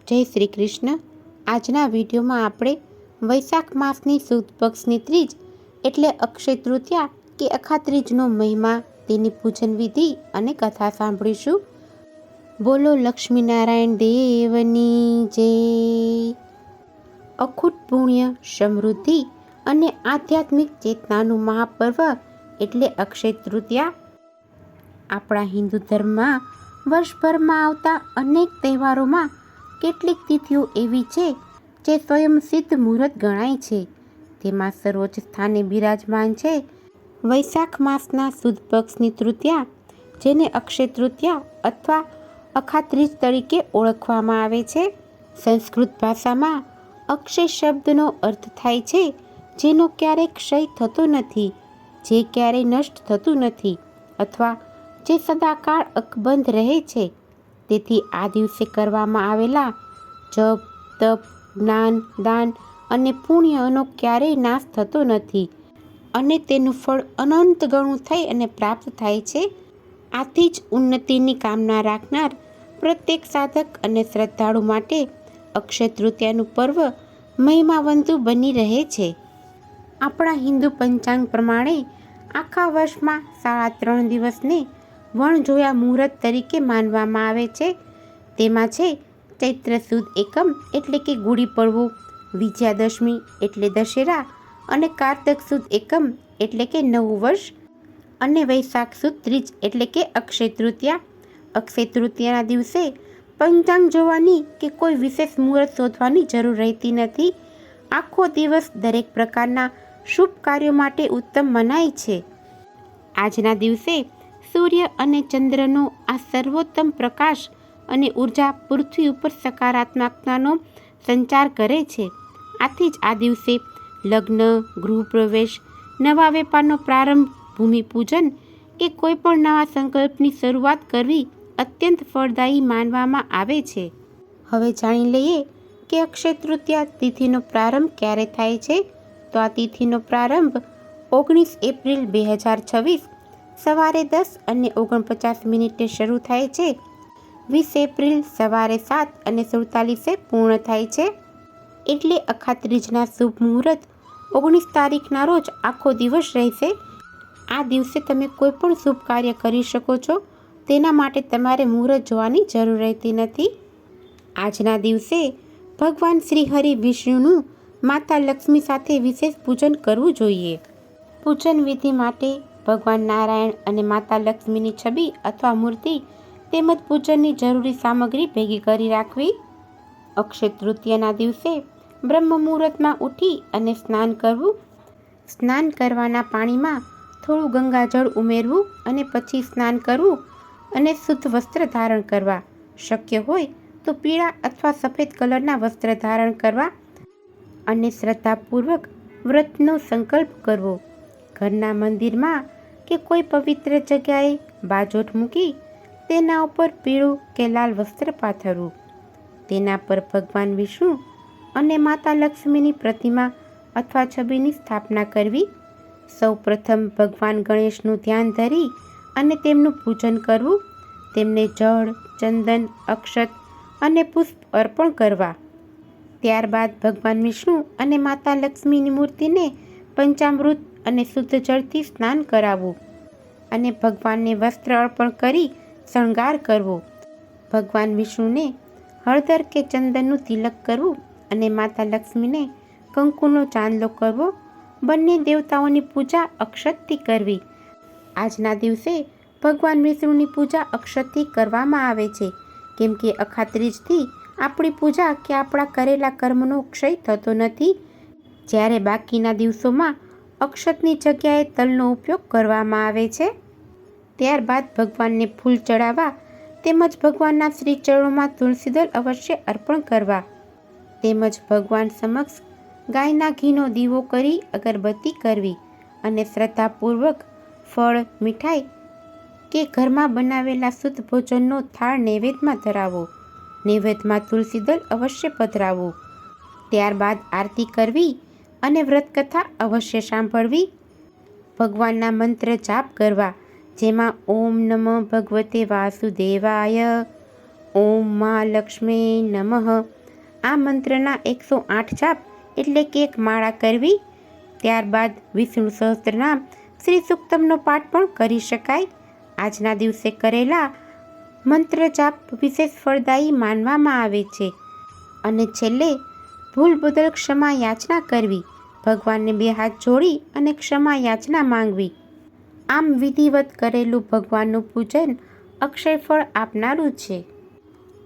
જય શ્રી કૃષ્ણ. આજના વિડીયોમાં આપણે વૈશાખ માસની સુદ પક્ષની ત્રીજ એટલે અક્ષય તૃતીયા કે અખાત્રીજનો મહિમા, તેની પૂજન વિધિ અને કથા સાંભળીશું. બોલો લક્ષ્મીનારાયણ દેવની જય. અખૂટ પુણ્ય, સમૃદ્ધિ અને આધ્યાત્મિક ચેતનાનું મહાપર્વ એટલે અક્ષય તૃતીયા. આપણા હિન્દુ ધર્મમાં વર્ષભરમાં આવતા અનેક તહેવારોમાં કેટલીક તિથિઓ એવી છે જે સ્વયં સિદ્ધ મુહૂર્ત ગણાય છે. તેમાં સર્વોચ્ચ સ્થાને બિરાજમાન છે વૈશાખ માસના સુદ પક્ષની તૃતીયા, જેને અક્ષય તૃતીયા અથવા અખાત્રીજ તરીકે ઓળખવામાં આવે છે. સંસ્કૃત ભાષામાં અક્ષય શબ્દનો અર્થ થાય છે જેનો ક્યારેય ક્ષય થતો નથી, જે ક્યારેય નષ્ટ થતું નથી અથવા જે સદાકાળ અકબંધ રહે છે. તેથી આ દિવસે કરવામાં આવેલા જપ, તપ, જ્ઞાન, દાન અને પુણ્યનો ક્યારેય નાશ થતો નથી અને તેનું ફળ અનંત ગણું થઈ અને પ્રાપ્ત થાય છે. આથી જ ઉન્નતિની કામના રાખનાર પ્રત્યેક સાધક અને શ્રદ્ધાળુ માટે અક્ષય તૃતીયાનું પર્વ મહિમાવંતુ બની રહે છે. આપણા હિન્દુ પંચાંગ પ્રમાણે આખા વર્ષમાં 3.5 દિવસને વણજોયા મુહૂર્ત તરીકે માનવામાં આવે છે. તેમાં છે ચૈત્ર સુદ એકમ એટલે કે ગુડી પડવો, વિજયાદશમી એટલે દશેરા અને કારતક સુદ એકમ એટલે કે નવું વર્ષ અને વૈશાખ સુદ ત્રીજ એટલે કે અક્ષય તૃતીયા. અક્ષય તૃતીયાના દિવસે પંચાંગ જોવાની કે કોઈ વિશેષ મુહૂર્ત શોધવાની જરૂર રહેતી નથી. આખો દિવસ દરેક પ્રકારના શુભ કાર્યો માટે ઉત્તમ મનાય છે. આજના દિવસે સૂર્ય અને ચંદ્રનો આ સર્વોત્તમ પ્રકાશ અને ઉર્જા પૃથ્વી ઉપર સકારાત્મકતાનો સંચાર કરે છે. આથી જ આ દિવસે લગ્ન, ગૃહપ્રવેશ, નવા વેપારનો પ્રારંભ, ભૂમિપૂજન કે કોઈ પણ નવા સંકલ્પની શરૂઆત કરવી અત્યંત ફળદાયી માનવામાં આવે છે. હવે જાણી લઈએ કે અક્ષય તૃતીયા તિથિનો પ્રારંભ ક્યારે થાય છે. તો આ તિથિનો પ્રારંભ 19 એપ્રિલ 2026 સવારે 10:49 શરૂ થાય છે. 20 એપ્રિલ સવારે 7:47 પૂર્ણ થાય છે. એટલે અખાત્રીજના શુભ મુહૂર્ત 19 તારીખના રોજ આખો દિવસ રહેશે. આ દિવસે તમે કોઈ પણ શુભ કાર્ય કરી શકો છો. તેના માટે તમારે મુહૂર્ત જોવાની જરૂર રહેતી નથી. આજના દિવસે ભગવાન શ્રી હરિ વિષ્ણુનું માતા લક્ષ્મી સાથે વિશેષ પૂજન કરવું જોઈએ. પૂજન વિધિ માટે ભગવાન નારાયણ અને માતા લક્ષ્મીની છબી અથવા મૂર્તિ તેમજ પૂજનની જરૂરી સામગ્રી ભેગી કરી રાખવી. અક્ષય તૃતીયાના દિવસે બ્રહ્મ મુહૂર્તમાં ઉઠી અને સ્નાન કરવું. સ્નાન કરવાના પાણીમાં થોડું ગંગાજળ ઉમેરવું અને પછી સ્નાન કરવું અને શુદ્ધ વસ્ત્ર ધારણ કરવા. શક્ય હોય તો પીળા અથવા સફેદ કલરના વસ્ત્ર ધારણ કરવા અને શ્રદ્ધાપૂર્વક વ્રતનો સંકલ્પ કરવો. ઘરના મંદિરમાં કે કોઈ પવિત્ર જગ્યાએ બાજોઠ મૂકી તેના ઉપર પીળું કે લાલ વસ્ત્ર પાથરવું. તેના પર ભગવાન વિષ્ણુ અને માતા લક્ષ્મીની પ્રતિમા અથવા છબીની સ્થાપના કરવી. સૌ પ્રથમ ભગવાન ગણેશનું ધ્યાન ધરી અને તેમનું પૂજન કરવું. તેમને જળ, ચંદન, અક્ષત અને પુષ્પ અર્પણ કરવા. ત્યારબાદ ભગવાન વિષ્ણુ અને માતા લક્ષ્મીની મૂર્તિને પંચામૃત અને શુદ્ધ જળથી સ્નાન કરાવવું અને ભગવાનને વસ્ત્ર અર્પણ કરી શણગાર કરવો. ભગવાન વિષ્ણુને હળદર કે ચંદનનું તિલક કરવું અને માતા લક્ષ્મીને કંકુનો ચાંદલો કરવો. બંને દેવતાઓની પૂજા અક્ષતથી કરવી. આજના દિવસે ભગવાન વિષ્ણુની પૂજા અક્ષતથી કરવામાં આવે છે, કેમ કે અખાત્રીજથી આપણી પૂજા કે આપણા કરેલા કર્મનો ક્ષય થતો નથી. જ્યારે બાકીના દિવસોમાં અક્ષતની જગ્યાએ તલનો ઉપયોગ કરવામાં આવે છે. ત્યારબાદ ભગવાનને ફૂલ ચડાવવા તેમજ ભગવાનના શ્રી ચરણોમાં તુલસીદળ અવશ્ય અર્પણ કરવા. તેમજ ભગવાન સમક્ષ ગાયના ઘીનો દીવો કરી અગરબત્તી કરવી અને શ્રદ્ધાપૂર્વક ફળ, મીઠાઈ કે ઘરમાં બનાવેલા શુદ્ધ ભોજનનો થાળ નૈવેદ્યમાં ધરાવો. નૈવેદ્યમાં તુલસીદળ અવશ્ય પધરાવવું. ત્યારબાદ આરતી કરવી અને વ્રતકથા અવશ્ય સાંભળવી. ભગવાનના મંત્ર જાપ કરવા, જેમાં ઓમ નમઃ ભગવતે વાસુદેવાય, ઓમ મા લક્ષ્મી નમઃ, આ મંત્રના 108 જાપ એટલે કે એક માળા કરવી. ત્યારબાદ વિષ્ણુ સહસ્ત્રનામ શ્રી સૂક્તમનો પાઠ પણ કરી શકાય. આજના દિવસે કરેલા મંત્ર જાપ વિશેષ ફળદાયી માનવામાં આવે છે. અને છેલ્લે ભૂલ બદલ ક્ષમા યાચના કરવી. ભગવાનને 2 હાથ જોડી અને ક્ષમા યાચના માંગવી. આમ વિધિવત કરેલું ભગવાનનું પૂજન અક્ષય ફળ આપનારું છે.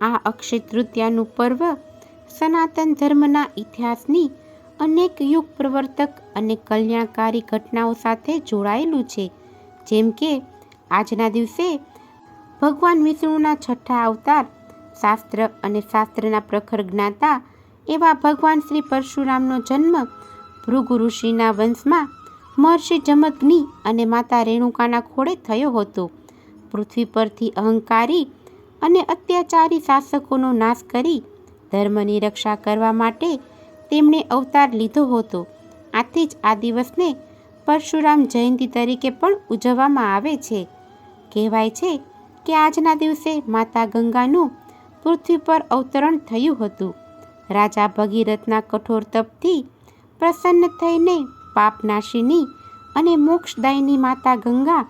આ અક્ષય તૃતીયાનું પર્વ સનાતન ધર્મના ઇતિહાસની અનેક યુગ પ્રવર્તક અને કલ્યાણકારી ઘટનાઓ સાથે જોડાયેલું છે. જેમ કે આજના દિવસે ભગવાન વિષ્ણુના 6ઠા અવતાર, શાસ્ત્ર અને શાસ્ત્રના પ્રખર જ્ઞાતા એવા ભગવાન શ્રી પરશુરામનો જન્મ ભૃગુ ઋષિના વંશમાં મહર્ષિ જમદગ્નિ અને માતા રેણુકાના ખોળે થયો હતો. પૃથ્વી પરથી અહંકારી અને અત્યાચારી શાસકોનો નાશ કરી ધર્મની રક્ષા કરવા માટે તેમણે અવતાર લીધો હતો. આથી જ આ દિવસને પરશુરામ જયંતિ તરીકે પણ ઉજવવામાં આવે છે. કહેવાય છે કે આજના દિવસે માતા ગંગાનું પૃથ્વી પર અવતરણ થયું હતું. રાજા ભગીરથના કઠોર તપથી પ્રસન્ન થઈને પાપનાશિની અને મોક્ષદાયિની માતા ગંગા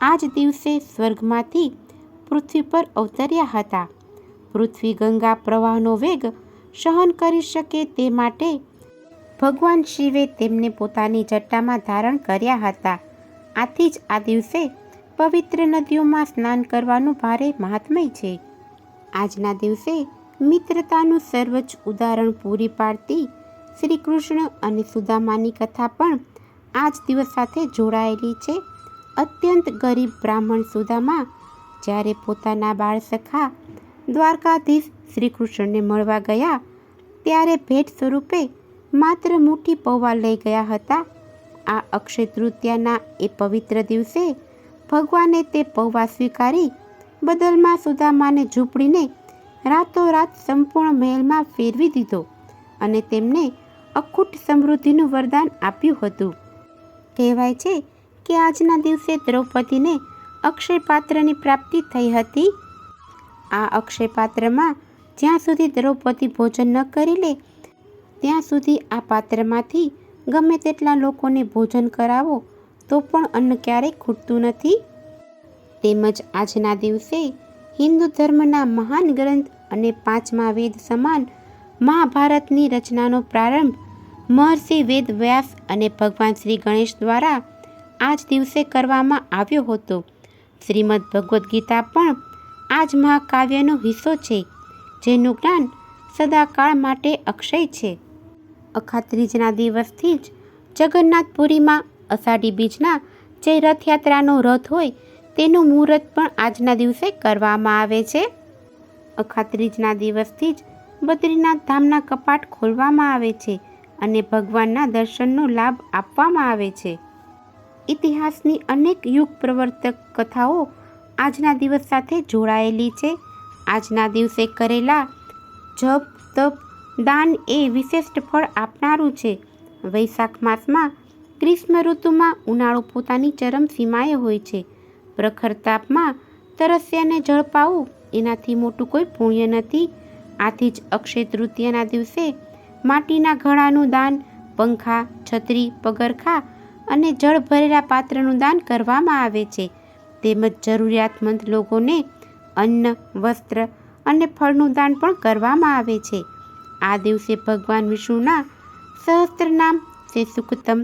આ જ દિવસે સ્વર્ગમાંથી પૃથ્વી પર અવતર્યા હતા. પૃથ્વી ગંગા પ્રવાહનો વેગ સહન કરી શકે તે માટે ભગવાન શિવે તેમને પોતાની જટામાં ધારણ કર્યા હતા. આથી જ આ દિવસે પવિત્ર નદીઓમાં સ્નાન કરવાનું ભારે મહાત્મ્ય છે. આજના દિવસે મિત્રતાનું સર્વોચ્ચ ઉદાહરણ પૂરી પાડતી શ્રી કૃષ્ણ અને સુદામાની કથા પણ આ જ દિવસ સાથે જોડાયેલી છે. અત્યંત ગરીબ બ્રાહ્મણ સુદામા જ્યારે પોતાના બાળ સખા દ્વારકાધીશ શ્રી કૃષ્ણને મળવા ગયા ત્યારે ભેટ સ્વરૂપે માત્ર મુઠ્ઠી પૌવા લઈ ગયા હતા. આ અક્ષય તૃતીયાના એ પવિત્ર દિવસે ભગવાને તે પૌવા સ્વીકારી બદલમાં સુદામાને ઝૂંપડીને રાતોરાત સંપૂર્ણ મહેલમાં ફેરવી દીધો અને તેમને અખૂટ સમૃદ્ધિનું વરદાન આપ્યું હતું. કહેવાય છે કે આજના દિવસે દ્રૌપદીને અક્ષય પાત્રની પ્રાપ્તિ થઈ હતી. આ અક્ષય પાત્રમાં જ્યાં સુધી દ્રૌપદી ભોજન ન કરી લે ત્યાં સુધી આ પાત્રમાંથી ગમે તેટલા લોકોને ભોજન કરાવો તો પણ અન્ન ક્યારેય ખૂટતું નથી. તેમજ આજના દિવસે હિન્દુ ધર્મના મહાન ગ્રંથ અને 5મા વેદ સમાન મહાભારતની રચનાનો પ્રારંભ મહર્ષિ વેદ વ્યાસ અને ભગવાન શ્રી ગણેશ દ્વારા આ જ દિવસે કરવામાં આવ્યો હતો. શ્રીમદ ભગવદ્ ગીતા પણ આ જ મહાકાવ્યનો હિસ્સો છે, જેનું જ્ઞાન સદાકાળ માટે અક્ષય છે. અખાત્રીજના દિવસથી જ જગન્નાથપુરીમાં અષાઢી બીજના જે રથયાત્રાનો રથ હોય તેનું મુહૂર્ત પણ આજના દિવસે કરવામાં આવે છે. અખાત્રીજના દિવસથી જ બદ્રીનાથ ધામના કપાટ ખોલવામાં આવે છે અને ભગવાનના દર્શનનો લાભ આપવામાં આવે છે. ઇતિહાસની અનેક યુગ પ્રવર્તક કથાઓ આજના દિવસ સાથે જોડાયેલી છે. આજના દિવસે કરેલા જપ, તપ, દાન એ વિશિષ્ટ ફળ આપનારું છે. વૈશાખ માસમાં ગ્રીષ્મ ઋતુમાં ઉનાળો પોતાની ચરમ સીમાએ હોય છે. પ્રખર તાપમાં તરસ્યાને જળ પાવું એનાથી મોટું કોઈ પુણ્ય નથી. આથી જ અક્ષય તૃતીયાના દિવસે માટીના ઘડાનું દાન, પંખા, છત્રી, પગરખા અને જળ ભરેલા પાત્રનું દાન કરવામાં આવે છે. તેમજ જરૂરિયાતમંદ લોકોને અન્ન, વસ્ત્ર અને ફળનું દાન પણ કરવામાં આવે છે. આ દિવસે ભગવાન વિષ્ણુના સહસ્ત્રનામ શ્રી સૂક્તમ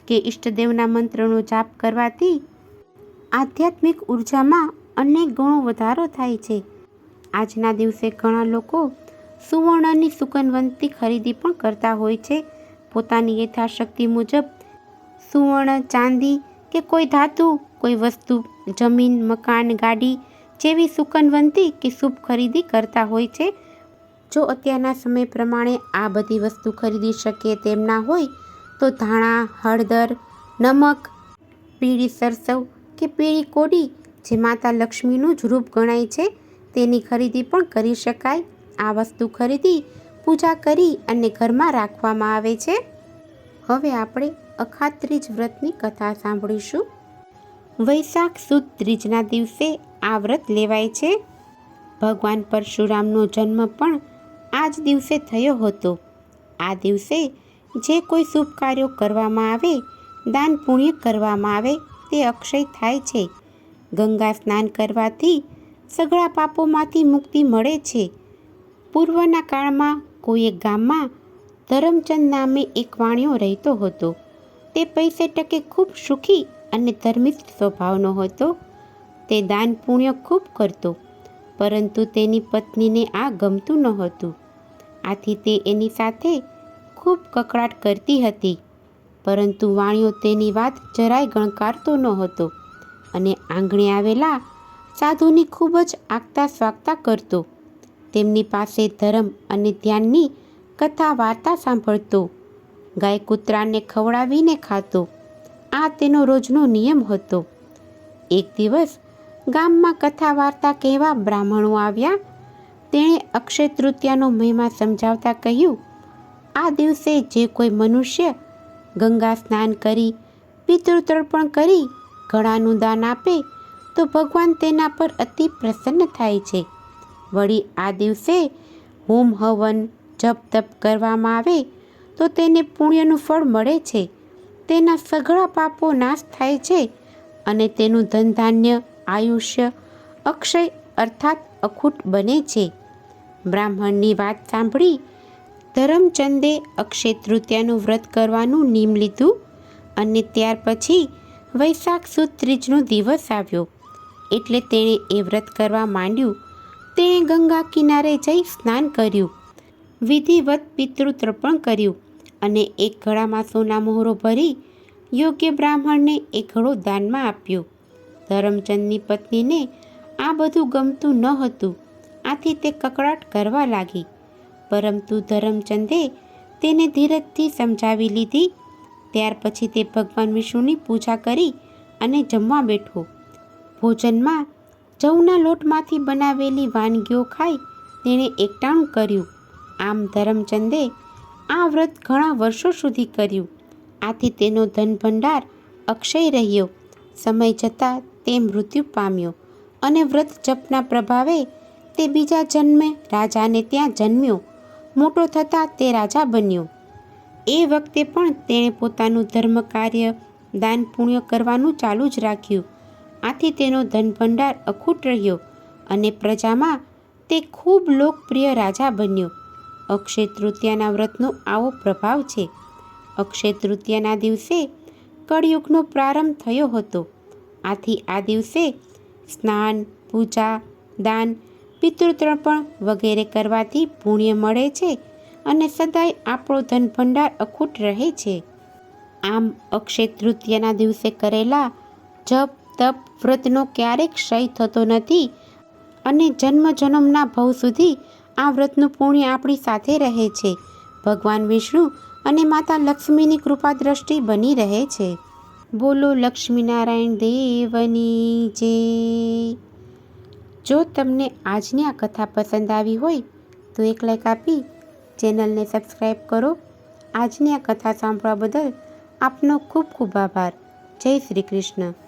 કે ઈષ્ટદેવના મંત્રનો જાપ કરવાથી આધ્યાત્મિક ઉર્જામાં અનેક ગણો વધારો થાય છે. આજના દિવસે ઘણા લોકો સુવર્ણની સુકનવંતી ખરીદી પણ કરતા હોય છે. પોતાની યથાશક્તિ મુજબ સુવર્ણ, ચાંદી કે કોઈ ધાતુ, કોઈ વસ્તુ, જમીન, મકાન, ગાડી જેવી સુકનવંતી કે શુભ ખરીદી કરતા હોય છે. જો અત્યારના સમય પ્રમાણે આ બધી વસ્તુ ખરીદી શકે તેમ ના હોય તો ધાણા, હળદર, નમક, પીળી સરસવ કે પીળી કોડી જે માતા લક્ષ્મીનું જ રૂપ ગણાય છે તેની ખરીદી પણ કરી શકાય. આ વસ્તુ ખરીદી પૂજા કરી અને ઘરમાં રાખવામાં આવે છે. હવે આપણે અખાત્રીજ વ્રતની કથા સાંભળીશું. વૈશાખ સુદ ત્રીજના દિવસે આ વ્રત લેવાય છે. ભગવાન પરશુરામનો જન્મ પણ આ જ દિવસે થયો હતો. આ દિવસે જે કોઈ શુભ કાર્યો કરવામાં આવે, દાન પુણ્ય કરવામાં આવે તે અક્ષય થાય છે. ગંગા સ્નાન કરવાથી સઘળા પાપોમાંથી મુક્તિ મળે છે. પૂર્વના કાળમાં કોઈ એક ગામમાં ધરમચંદ નામે એક વાણિયો રહેતો હતો. તે પૈસે ટકે ખૂબ સુખી અને ધર્મિષ્ઠ સ્વભાવનો હતો. તે દાન પુણ્ય ખૂબ કરતો, પરંતુ તેની પત્નીને આ ગમતું નહોતું. આથી તે એની સાથે ખૂબ કકળાટ કરતી હતી. પરંતુ વાણિયો તેની વાત જરાય ગણકારતો નહોતો અને આંગણે આવેલા સાધુની ખૂબ જ આગતા સ્વાગતા કરતો. તેમની પાસે ધર્મ અને ધ્યાનની કથા વાર્તા સાંભળતો. ગાય કૂતરાને ખવડાવીને ખાતો. આ તેનો રોજનો નિયમ હતો. એક દિવસ ગામમાં કથા વાર્તા કહેવા બ્રાહ્મણો આવ્યા. તેણે અક્ષય તૃતીયાનો મહિમા સમજાવતા કહ્યું, આ દિવસે જે કોઈ મનુષ્ય ગંગા સ્નાન કરી, પિતૃતર્પણ કરી ઘડાનું દાન આપે તો ભગવાન તેના પર અતિ પ્રસન્ન થાય છે. વળી આ દિવસે હોમ હવન જપ તપ કરવામાં આવે તો તેને પુણ્યનું ફળ મળે છે. તેના સઘળા પાપો નાશ થાય છે અને તેનું ધન ધાન્ય આયુષ્ય અક્ષય અર્થાત અખૂટ બને છે. બ્રાહ્મણની વાત સાંભળી ધરમચંદે અક્ષય તૃતીયાનું વ્રત કરવાનું નિયમ લીધું અને ત્યાર પછી વૈશાખ સુદ ત્રીજનો દિવસ આવ્યો એટલે તેણે એ વ્રત કરવા માંડ્યું. તેણે ગંગા કિનારે જઈ સ્નાન કર્યું, વિધિવત પિતૃતર્પણ કર્યું અને એક ઘડામાં સોના મોહરો ભરી યોગ્ય બ્રાહ્મણને એ ઘડો દાનમાં આપ્યો. ધરમચંદની પત્નીને આ બધું ગમતું ન હતું. આથી તે કકળાટ કરવા લાગી. પરંતુ ધરમચંદે તેને ધીરજથી સમજાવી લીધી. ત્યાર પછી તે ભગવાન વિષ્ણુની પૂજા કરી અને જમવા બેઠો. ભોજનમાં જવના લોટમાંથી બનાવેલી વાનગીઓ ખાઈ તેણે એકટાણું કર્યું. આમ ધરમચંદે આ વ્રત ઘણા વર્ષો સુધી કર્યું. આથી તેનો ધન ભંડાર અક્ષય રહ્યો. સમય જતાં તે મૃત્યુ પામ્યો અને વ્રત જપના પ્રભાવે તે બીજા જન્મે રાજાને ત્યાં જન્મ્યો. મોટો થતાં તે રાજા બન્યો. એ વખતે પણ તેણે પોતાનું ધર્મ કાર્ય દાન પુણ્ય કરવાનું ચાલુ જ રાખ્યું. આથી તેનો ધન ભંડાર અખૂટ રહ્યો અને પ્રજામાં તે ખૂબ લોકપ્રિય રાજા બન્યો. અક્ષય તૃતીયાના વ્રતનો આવો પ્રભાવ છે. અક્ષય તૃતીયાના દિવસે કળયુગનો પ્રારંભ થયો હતો. આથી આ દિવસે સ્નાન, પૂજા, દાન, પિતૃતર્પણ વગેરે કરવાથી પુણ્ય મળે છે અને સદાય આપણો ધન ભંડાર અખૂટ રહે છે. આમ અક્ષય તૃતીયાના દિવસે કરેલા જપ તપ વ્રતનો ક્યારેક ક્ષય થતો નથી અને જન્મ જન્મના ભવ સુધી આ વ્રતનું પુણ્ય આપણી સાથે રહે છે. ભગવાન વિષ્ણુ અને માતા લક્ષ્મીની કૃપા દ્રષ્ટિ બની રહે છે. બોલો લક્ષ્મીનારાયણ દેવની જય. જો તમને આજની આ કથા પસંદ આવી હોય તો એક લાઈક આપી ચેનલને સબસ્ક્રાઈબ કરો. આજની આ કથા સાંભળવા બદલ આપનો ખૂબ ખૂબ આભાર. જય શ્રી કૃષ્ણ.